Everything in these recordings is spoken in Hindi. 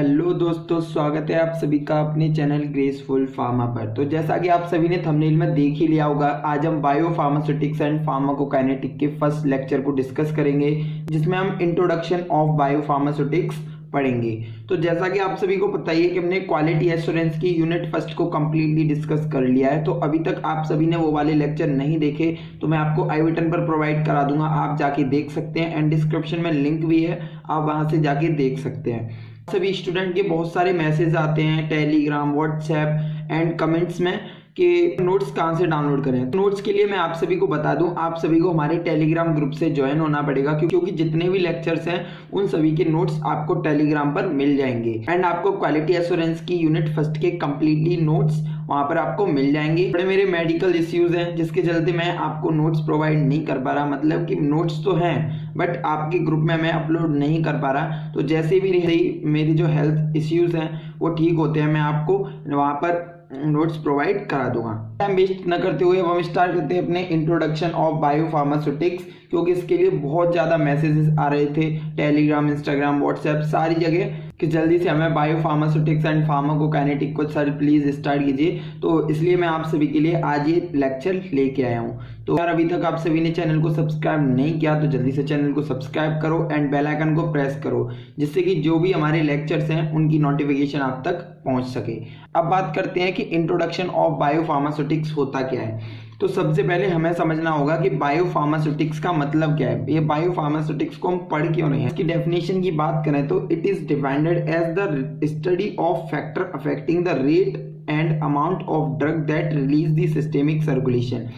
हेलो दोस्तों, स्वागत है आप सभी का अपने चैनल ग्रेसफुल फार्मा पर। तो जैसा कि आप सभी ने थंबनेल में देख ही लिया होगा, आज हम बायो फार्मास्यूटिक्स एंड फार्माकोकाइनेटिक के फर्स्ट लेक्चर को डिस्कस करेंगे, जिसमें हम इंट्रोडक्शन ऑफ बायो फार्मास्यूटिक्स पढ़ेंगे। तो जैसा कि आप सभी को पता ही है कि हमने क्वालिटी एश्योरेंस की यूनिट फर्स्ट को कंप्लीटली डिस्कस कर लिया है। तो अभी तक आप सभी ने वो वाले लेक्चर नहीं देखे तो मैं आपको आई बटन पर प्रोवाइड करा दूंगा, आप जाके देख सकते हैं। एंड डिस्क्रिप्शन में लिंक भी है, आप वहां से जाके देख सकते हैं। सभी स्टूडेंट के बहुत सारे मैसेज आते हैं टेलीग्राम, व्हाट्सएप एंड कमेंट्स में कि नोट्स कहाँ से डाउनलोड करें। नोट्स के लिए मैं आप सभी को बता दूं, आप सभी को हमारे टेलीग्राम ग्रुप से ज्वाइन होना पड़ेगा, क्योंकि जितने भी लेक्चर्स हैं उन सभी के नोट्स आपको टेलीग्राम पर मिल जाएंगे। एंड आपको क्वालिटी एश्योरेंस की यूनिट फर्स्ट के कंप्लीटली नोट्स वहां पर आपको मिल जाएंगे। बड़े मेरे मेडिकल इश्यूज हैं जिसके चलते मैं आपको नोट्स प्रोवाइड नहीं कर पा रहा, मतलब कि नोट्स तो हैं बट आपके ग्रुप में मैं अपलोड नहीं कर पा रहा। तो जैसे भी मेरी जो हेल्थ इश्यूज हैं वो ठीक होते हैं, मैं आपको वहां पर नोट्स प्रोवाइड करा दूंगा। टाइम वेस्ट न करते हुए अब हम स्टार्ट करते हैं अपने इंट्रोडक्शन ऑफ बायो फार्मास्यूटिक्स, क्योंकि इसके लिए बहुत ज़्यादा मैसेजेस आ रहे थे टेलीग्राम, इंस्टाग्राम, व्हाट्सएप सारी जगह कि जल्दी से हमें बायो फार्मास्यूटिक्स एंड फार्माकोकाइनेटिक को सर प्लीज़ स्टार्ट कीजिए। तो इसलिए मैं आप सभी के लिए आज ये लेक्चर लेके आया हूँ। तो यार अभी तक आप सभी ने चैनल को सब्सक्राइब नहीं किया तो जल्दी से चैनल को सब्सक्राइब करो एंड बेल आइकन को प्रेस करो, जिससे कि जो भी हमारे लेक्चर्स हैं उनकी नोटिफिकेशन आप तक पहुंच सके। अब बात करते हैं कि इंट्रोडक्शन ऑफ बायो फार्मास्यूटिक्स होता क्या है। तो सबसे पहले हमें समझना होगा कि बायो फार्मास्यूटिक्स का मतलब क्या है, ये बायो फार्मास्यूटिक्स को हम पढ़ क्यों रहे हैं। इसकी डेफिनेशन की बात करें तो it is defined as the study of factor affecting the rate and amount of drug that release the systemic circulation.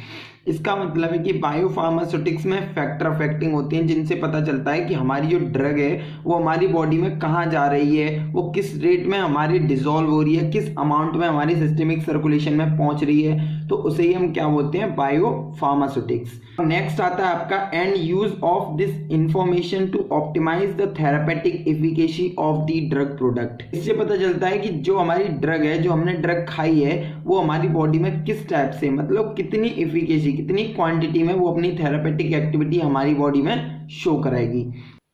इसका मतलब है कि बायो फार्मास्यूटिक्स में फैक्टर अफेक्टिंग होते हैं जिनसे पता चलता है कि हमारी जो ड्रग है वो हमारी बॉडी में कहाँ जा रही है, वो किस रेट में हमारी डिसॉल्व हो रही है, किस अमाउंट में हमारी सिस्टेमिक सर्कुलेशन में पहुंच रही है। तो उसे ही हम क्या बोलते हैं, बायो फार्मास्यूटिक्स। नेक्स्ट आता है आपका end use of this information to optimise the therapeutic efficacy of the drug product. इससे पता चलता है कि जो हमारी ड्रग है, जो हमने ड्रग खाई है, वो हमारी बॉडी में किस टाइप से, मतलब कितनी एफिकेसी, कितनी क्वांटिटी में वो अपनी थेरापेटिक एक्टिविटी हमारी बॉडी में शो कराएगी।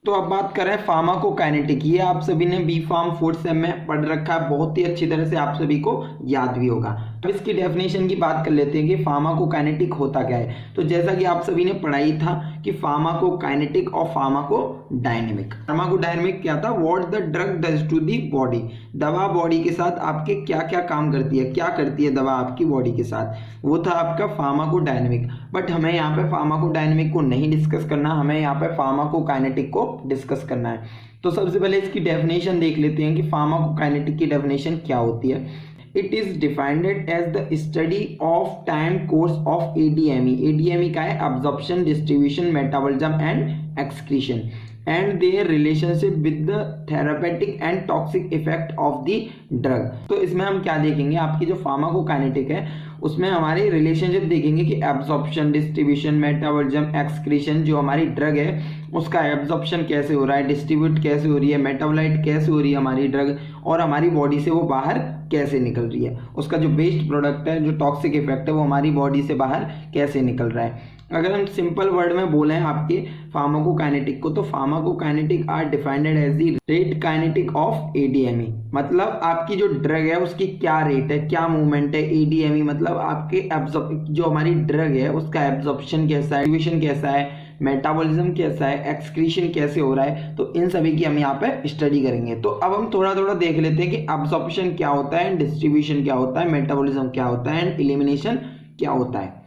तो अब बात करें फार्माकोकाइनेटिक, ये आप सभी ने बी फार्म फोर्थ सेम में पढ़ रखा है, बहुत ही अच्छी तरह से आप सभी को याद भी होगा। अब इसकी डेफिनेशन की बात कर लेते हैं कि फार्माकोकाइनेटिक होता क्या है। तो जैसा कि आप सभी ने पढ़ाई था कि फार्माकोकाइनेटिक और फार्माकोडायनेमिक। फार्माकोडायनेमिक क्या था, what the drug does to the body, दवा बॉडी के साथ आपके क्या क्या काम करती है, क्या करती है दवा आपकी बॉडी के साथ, वो था आपका फार्माकोडायनेमिक। बट हमें यहाँ पे फार्माकोडायनेमिक को नहीं डिस्कस करना, हमें यहाँ पे फार्माकोकाइनेटिक को डिस्कस करना है। तो सबसे पहले इसकी डेफिनेशन देख लेते हैं कि फार्माकोकाइनेटिक की डेफिनेशन क्या होती है। It is defined as the study of time course of ADME. ADME का है absorption, distribution, metabolism and excretion and their relationship with the therapeutic and toxic effect of the drug. तो इसमें हम क्या देखेंगे, आपकी जो फार्माकोकाइनेटिक है उसमें हमारे रिलेशनशिप देखेंगे कि एब्जॉर्प्शन, डिस्ट्रीब्यूशन, मेटाबॉलिज्म, एक्सक्रीशन, जो हमारी ड्रग है उसका एब्जॉर्प्शन कैसे हो रहा है, डिस्ट्रीब्यूट कैसे हो रही है, मेटाबोलाइट कैसे हो रही है हमारी ड्रग, और हमारी बॉडी से वो बाहर कैसे निकल रही है, उसका जो वेस्ट प्रोडक्ट है, जो टॉक्सिक इफेक्ट है, वो हमारी बॉडी से बाहर कैसे निकल रहा है। अगर हम सिंपल वर्ड में बोलें आपके फार्माकोकाइनेटिक को, तो pharmacokinetic are defined as the rate kinetic of ADME. मतलब आपकी जो ड्रग है उसकी क्या रेट है, क्या मूवमेंट है। एडीएमई मतलब आपके जो हमारी ड्रग है उसका एब्जॉर्प्शन कैसा है, डिस्ट्रीब्यूशन कैसा है, मेटाबॉलिज्म कैसा है, एक्सक्रीशन कैसे हो रहा है। तो इन सभी की हम यहाँ पे स्टडी करेंगे। तो अब हम थोड़ा थोड़ा देख लेते हैं कि एब्जॉर्प्शन क्या होता है, डिस्ट्रीब्यूशन क्या होता है, मेटाबॉलिज्म क्या होता है एंड एलिमिनेशन क्या होता है।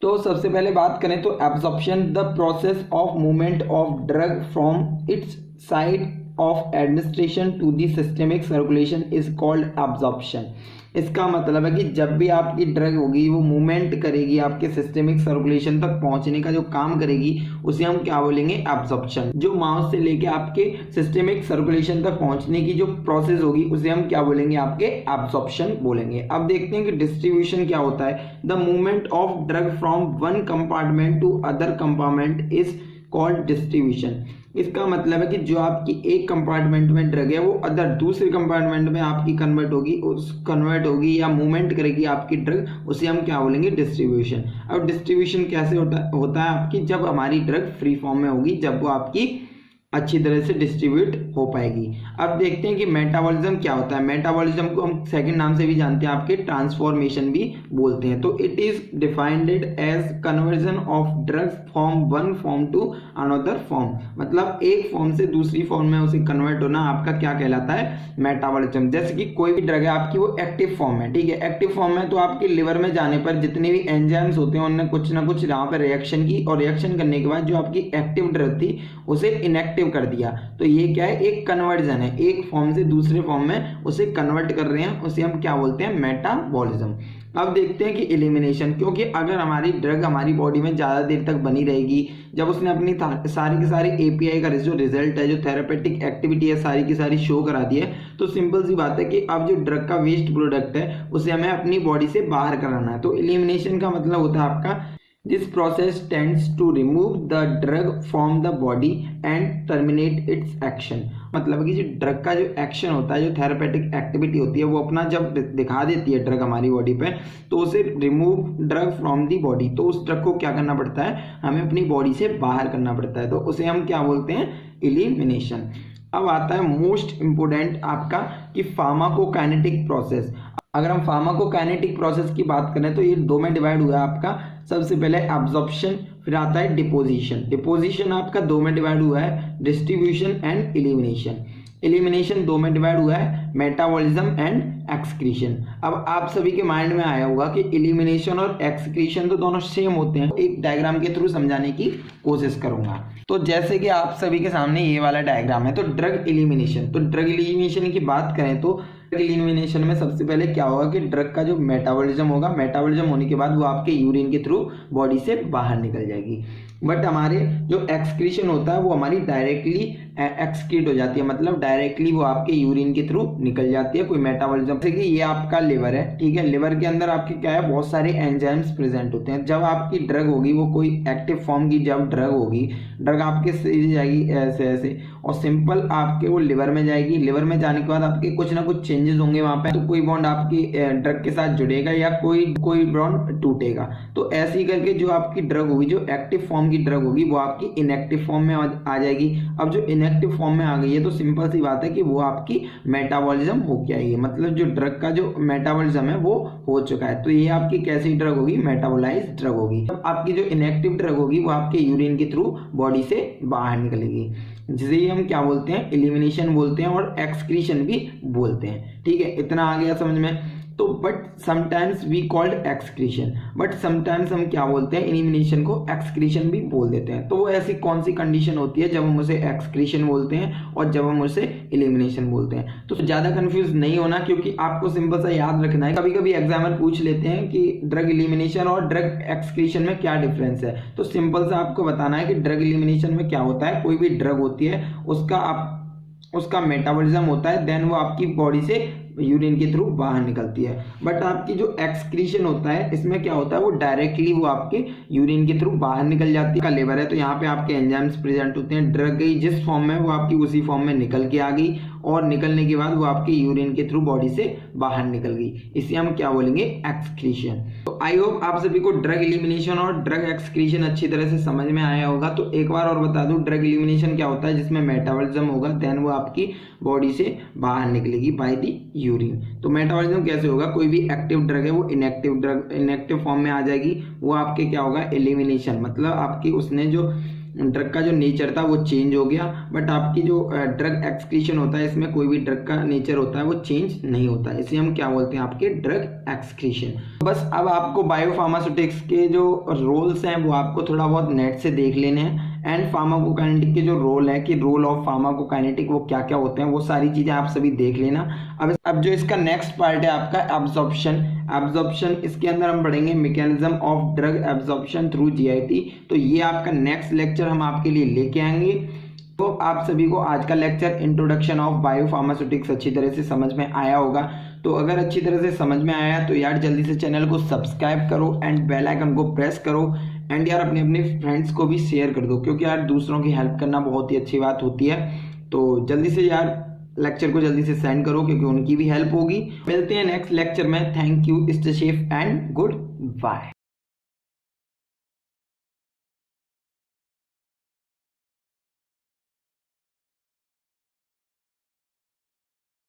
तो सबसे पहले बात करें तो absorption the process of movement of drug from its site of administration to the systemic circulation is called absorption. इसका मतलब है कि जब भी आपकी ड्रग होगी वो मूवमेंट करेगी, आपके सिस्टेमिक सर्कुलेशन तक पहुंचने का जो काम करेगी उसे हम क्या बोलेंगे, एब्जॉर्प्शन। जो माउथ से लेके आपके सिस्टेमिक सर्कुलेशन तक पहुंचने की जो प्रोसेस होगी उसे हम क्या बोलेंगे, आपके एब्जॉर्प्शन बोलेंगे। अब देखते हैं कि डिस्ट्रीब्यूशन क्या होता है। The movement of drug from one compartment to other compartment is called distribution. इसका मतलब है कि जो आपकी एक कंपार्टमेंट में ड्रग है वो अदर दूसरे कंपार्टमेंट में आपकी कन्वर्ट होगी या मूवमेंट करेगी आपकी ड्रग, उसे हम क्या बोलेंगे, डिस्ट्रीब्यूशन। अब डिस्ट्रीब्यूशन कैसे होता है आपकी, जब हमारी ड्रग फ्री फॉर्म में होगी, जब वो आपकी अच्छी तरह से डिस्ट्रीब्यूट हो पाएगी। अब देखते हैं कि मेटाबॉलिज्म क्या होता है। मेटाबॉलिज्म को हम सेकंड नाम से भी जानते हैं, आपके ट्रांसफॉर्मेशन भी बोलते हैं। तो it is defined as conversion of drugs from one form to another form, मतलब एक फॉर्म से दूसरी फॉर्म में उसे कन्वर्ट होना आपका क्या कहलाता है, मेटाबॉलिज्म। जैसे कि कोई भी ड्रग है आपकी, वो एक्टिव फॉर्म है, ठीक है, एक्टिव फॉर्म है, तो आपके लिवर में जाने पर जितने भी एंजाइम्स होते हैं उन्होंने कुछ ना कुछ यहाँ पर रिएक्शन की, और रिएक्शन करने के बाद जो आपकी एक्टिव ड्रग थी उसे इनएक्टिव कर दिया। तो ये क्या है, एक कन्वर्जन है, एक फॉर्म से दूसरे फॉर्म में उसे कन्वर्ट कर रहे हैं, उसे हम क्या बोलते हैं, मेटाबॉलिज्म। अब देखते हैं कि एलिमिनेशन, क्योंकि अगर हमारी ड्रग हमारी बॉडी में ज़्यादा देर तक बनी रहेगी, जब उसने अपनी सारी की सारी एपीआई का जो रिजल्ट है, जो थेरेपेटिक एक्टिविटी है, सारी की सारी शो करा दी है, तो सिंपल सी बात है कि अब जो ड्रग का वेस्ट प्रोडक्ट है उसे हमें अपनी बॉडी से बाहर कराना है। तो एलिमिनेशन का मतलब होता है आपका, this process tends to remove the drug from the body and terminate its action. मतलब कि जो ड्रग का जो एक्शन होता है, जो थेरेपेटिक एक्टिविटी होती है, वो अपना जब दिखा देती है ड्रग हमारी बॉडी पे, तो उसे remove drug from the body, तो उस ड्रग को क्या करना पड़ता है, हमें अपनी बॉडी से बाहर करना पड़ता है, तो उसे हम क्या बोलते हैं, एलिमिनेशन। अब आता है मोस्ट इंपोर्टेंट आपका कि फार्माकोकाइनेटिक प्रोसेस। अगर हम फार्माकोकाइनेटिक प्रोसेस की बात करें तो ये दो में डिवाइड हुआ है आपका। सबसे पहले एब्जॉर्प्शन, फिर आता है डिपोजिशन। डिपोजिशन आपका दो में डिवाइड हुआ है, डिस्ट्रीब्यूशन एंड एलिमिनेशन। एलिमिनेशन दो में डिवाइड हुआ है, मेटाबॉलिज्म एंड एक्सक्रीशन। अब आप सभी के माइंड में आया होगा कि एलिमिनेशन और एक्सक्रीशन तो दोनों सेम होते हैं, एक डायग्राम के थ्रू समझाने की कोशिश करूंगा। तो जैसे कि आप सभी के सामने ये वाला डायग्राम है, तो ड्रग एलिमिनेशन, तो ड्रग एलिमिनेशन की बात करें तो ड्रग एलिमिनेशन में सबसे पहले क्या होगा कि ड्रग का जो मेटाबॉलिज्म होगा, मेटाबॉलिज्म होने के बाद वो आपके यूरिन के थ्रू बॉडी से बाहर निकल जाएगी। बट हमारे जो एक्सक्रीशन होता है वो हमारी डायरेक्टली एक्सक्रीट हो जाती है, मतलब डायरेक्टली वो आपके यूरिन के थ्रू निकल जाती है, कोई मेटाबॉलिज्म। जैसे कि ये आपका लिवर है, ठीक है, लिवर के अंदर आपके क्या है, बहुत सारे एंजाइम्स प्रेजेंट होते हैं। जब आपकी ड्रग होगी, वो कोई एक्टिव फॉर्म की जब ड्रग होगी, ड्रग आपके सीधे जाएगी ऐसे ऐसे, और सिंपल आपके वो लिवर में जाएगी। लिवर में जाने के बाद आपके कुछ ना कुछ चेंजेस होंगे वहां पे, तो कोई बॉन्ड आपकी ड्रग के साथ जुड़ेगा या कोई बॉन्ड टूटेगा। तो ऐसे ही करके जो आपकी ड्रग होगी, जो एक्टिव फॉर्म की ड्रग होगी, वो आपकी इनएक्टिव फॉर्म में आ जाएगी। अब जो इनएक्टिव फॉर्म में आ गई है तो सिंपल सी बात है कि वो आपकी मेटाबॉलिज्म हो के आई है, मतलब जो ड्रग का जो मेटाबॉलिज्म है वो हो चुका है। तो ये आपकी कैसी ड्रग होगी, मेटाबोलाइज्ड ड्रग होगी। अब आपकी जो इनएक्टिव ड्रग होगी वो आपके यूरिन के थ्रू बॉडी से बाहर निकलेगी, जिसे हम क्या बोलते हैं, एलिमिनेशन बोलते हैं और एक्सक्रीशन भी बोलते हैं। ठीक है, इतना आ गया समझ में। तो but sometimes we called excretion, but sometimes हम क्या बोलते हैं, एलिमिनेशन को एक्सक्रीशन भी बोल देते हैं। तो वो ऐसी कौन सी कंडीशन होती है जब हम उसे एक्सक्रीशन बोलते हैं और जब हम उसे एलिमिनेशन बोलते हैं। तो ज्यादा कंफ्यूज नहीं होना, क्योंकि आपको सिंपल सा याद रखना है। कभी कभी एग्जामिनर पूछ लेते हैं कि ड्रग एलिमिनेशन और ड्रग एक्सक्रीशन में क्या डिफरेंस है, तो सिंपल सा आपको बताना है कि ड्रग एलिमिनेशन में क्या होता है, कोई भी ड्रग होती है उसका मेटाबॉलिज्म होता है, देन वो आपकी बॉडी से यूरिन के थ्रू बाहर निकलती है। बट आपकी जो एक्सक्रीशन होता है, इसमें क्या होता है, वो डायरेक्टली वो आपके यूरिन के थ्रू बाहर निकल जाती है। का लिवर है तो यहाँ पे आपके एंजाइम्स प्रेजेंट होते हैं, ड्रग गई जिस फॉर्म में वो आपकी उसी फॉर्म में निकल के आ गई, और निकलने के बाद वो आपके यूरिन के थ्रू बॉडी से बाहर निकल गई, इसे हम क्या बोलेंगे, एक्सक्रीशन। तो आई होप आप सभी को ड्रग एलिमिनेशन और ड्रग एक्सक्रीशन अच्छी तरह से समझ में आया होगा। तो एक बार और बता दूं, ड्रग एलिमिनेशन क्या होता है, जिसमें मेटाबॉलिज्म होगा, देन वो आपकी बॉडी से बाहर निकलेगी बाय द यूरिन। तो मेटाबॉलिज्म कैसे होगा, कोई भी एक्टिव ड्रग है वो इनएक्टिव फॉर्म में आ जाएगी, वो आपके क्या होगा, एलिमिनेशन, मतलब आपकी उसने जो ड्रग का जो नेचर था वो चेंज हो गया। बट आपकी जो ड्रग एक्सक्रीशन होता है, इसमें कोई भी ड्रग का नेचर होता है वो चेंज नहीं होता है, इसे हम क्या बोलते हैं, आपके ड्रग एक्सक्रीशन। बस अब आपको बायोफार्मास्यूटिक्स के जो रोल्स हैं वो आपको थोड़ा बहुत नेट से देख लेने हैं, एंड फार्माकोकाइनेटिक के जो रोल है कि रोल ऑफ फार्माकोकाइनेटिक वो क्या क्या होते हैं, वो सारी चीजें आप सभी देख लेना। अब जो इसका नेक्स्ट पार्ट है आपका एब्जॉर्प्शन, इसके अंदर हम पढ़ेंगे mechanism of drug absorption through GIT. तो ये आपका नेक्स्ट लेक्चर हम आपके लिए लेके आएंगे। तो आप सभी को आज का लेक्चर इंट्रोडक्शन ऑफ बायोफार्मास्यूटिक्स अच्छी तरह से समझ में आया होगा। तो अगर अच्छी तरह से समझ में आया तो यार जल्दी से चैनल को सब्सक्राइब करो एंड बेल आइकन को प्रेस करो, एंड यार अपने अपने फ्रेंड्स को भी शेयर कर दो, क्योंकि यार दूसरों की हेल्प करना बहुत ही अच्छी बात होती है। तो जल्दी से यार लेक्चर को जल्दी से सेंड करो, क्योंकि उनकी भी हेल्प होगी। मिलते हैं नेक्स्ट लेक्चर में। Thank you, stay safe and good bye.